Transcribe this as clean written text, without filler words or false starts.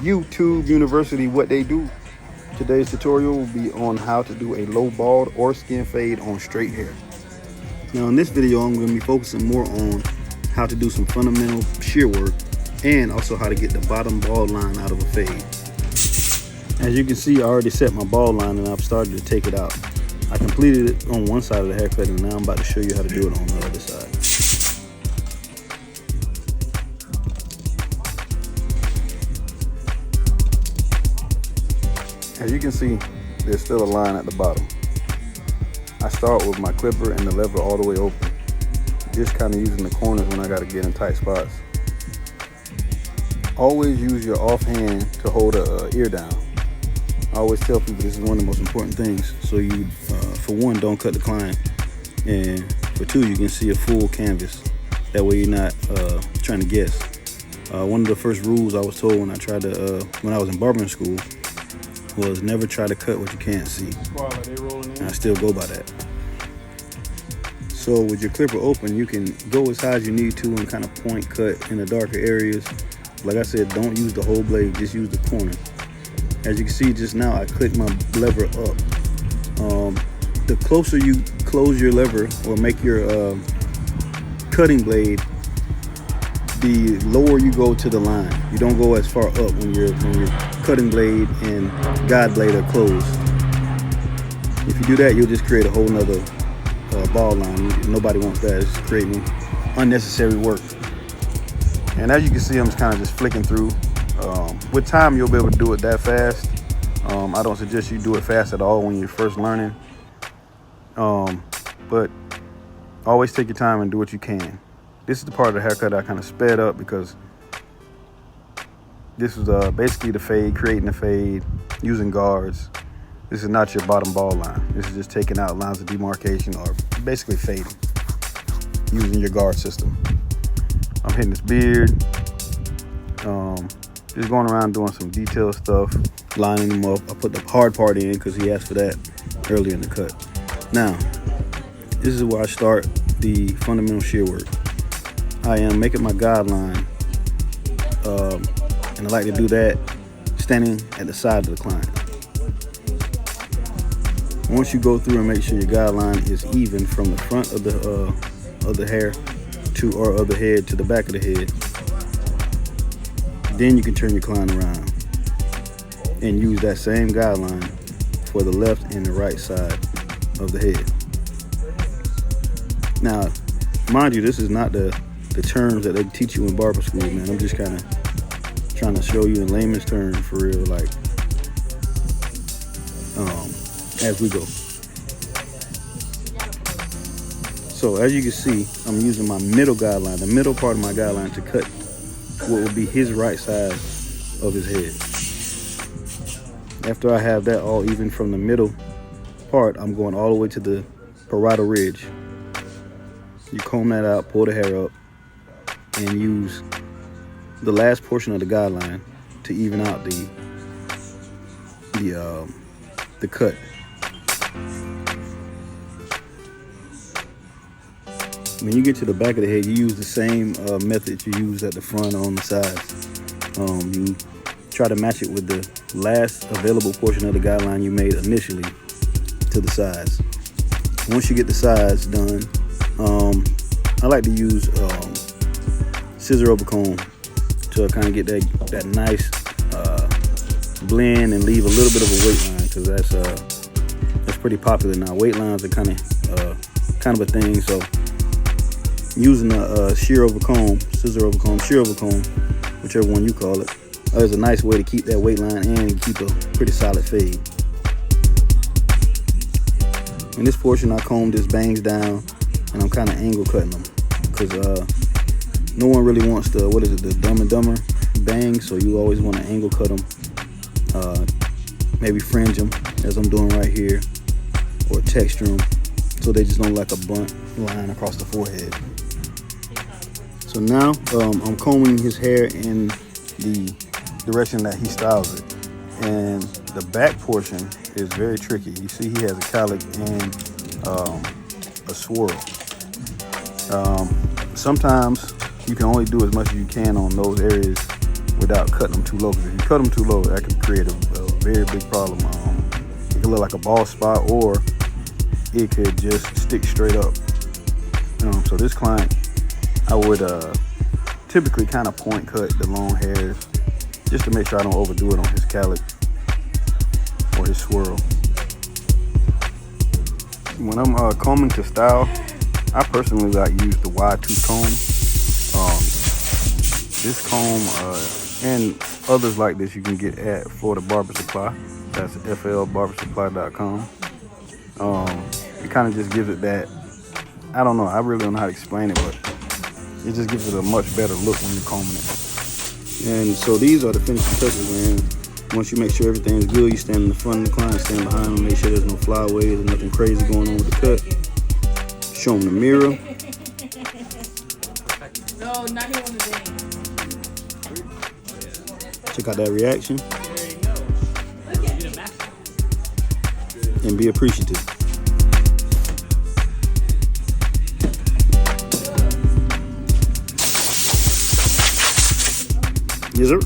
YouTube University what they do. Today's tutorial will be on how to do a low bald or skin fade on straight hair. Now in this video, I'm going to be focusing more on how to do some fundamental shear work and also how to get the bottom bald line out of a fade. As you can see, I already set my bald line and I've started to take it out. I completed it on one side of the haircut and now I'm about to show you how to do it on the other side. As you can see, there's still a line at the bottom. I start with my clipper and the lever all the way open, just kind of using the corners when I got to get in tight spots. Always use your offhand to hold a ear down. I always tell people this is one of the most important things. So you, for one, don't cut the client, and for two, you can see a full canvas. That way you're not trying to guess. One of the first rules I was told when I was in barbering school was never try to cut what you can't see. And I still go by that. So with your clipper open, you can go as high as you need to and kind of point cut in the darker areas. Like I said, don't use the whole blade, just use the corner. As you can see just now, I click my lever up. The closer you close your lever or make your cutting blade, the lower you go to the line. You don't go as far up when your cutting blade and guide blade are closed. If you do that, you'll just create a whole nother bald line. Nobody wants that. It's creating unnecessary work. And as you can see, I'm just kind of flicking through. With time, you'll be able to do it that fast. I don't suggest you do it fast at all when you're first learning. But always take your time and do what you can. This is the part of the haircut I kind of sped up because this is basically the fade, creating the fade, using guards. This is not your bottom bald line. This is just taking out lines of demarcation or basically fading, using your guard system. I'm hitting this beard, just going around doing some detailed stuff, lining them up. I put the hard part in because he asked for that earlier in the cut. Now, this is where I start the fundamental shear work. I am making my guideline, and I like to do that standing at the side of the client. Once you go through and make sure your guideline is even from the front of the hair of the head to the back of the head, then you can turn your client around and use that same guideline for the left and the right side of the head. Now, mind you, this is not the terms that they teach you in barber school, man. I'm just kind of trying to show you in layman's terms for real, like, as we go. So as you can see, I'm using my middle guideline, the middle part of my guideline, to cut what would be his right side of his head. After I have that all even from the middle part, I'm going all the way to the parietal ridge. You comb that out, pull the hair up, and use the last portion of the guideline to even out the cut. When you get to the back of the head, you use the same method you use at the front or on the sides. You try to match it with the last available portion of the guideline you made initially to the sides. Once you get the sides done, I like to use scissor over comb to kind of get that nice blend and leave a little bit of a weight line, because that's pretty popular now. Weight lines are kind of a thing. So using a shear over comb, scissor over comb, shear over comb, whichever one you call it, is a nice way to keep that weight line and keep a pretty solid fade. In this portion, I comb this bangs down and I'm kind of angle cutting them because no one really wants the Dumb and Dumber bang, so you always want to angle cut them, maybe fringe them as I'm doing right here, or texture them so they just don't like a blunt line across the forehead. So now I'm combing his hair in the direction that he styles it, and the back portion is very tricky. You see he has a cowlick and a swirl. Sometimes you can only do as much as you can on those areas without cutting them too low. Because if you cut them too low, that could create a very big problem. It could look like a bald spot, or it could just stick straight up. So this client, I would typically kind of point cut the long hairs just to make sure I don't overdo it on his calic or his swirl. When I'm combing to style, I personally like use the wide tooth comb. This comb and others like this you can get at Florida Barber Supply. That's flbarbersupply.com. It kind of just gives it that, I don't know, I really don't know how to explain it, but it just gives it a much better look when you're combing it. And so these are the finishing touches, man. Once you make sure everything's good, you stand in the front of the client, stand behind them, make sure there's no flyaways or nothing crazy going on with the cut. Show them the mirror. No, not here on the day. Check out that reaction. And be appreciative. Yes, sir.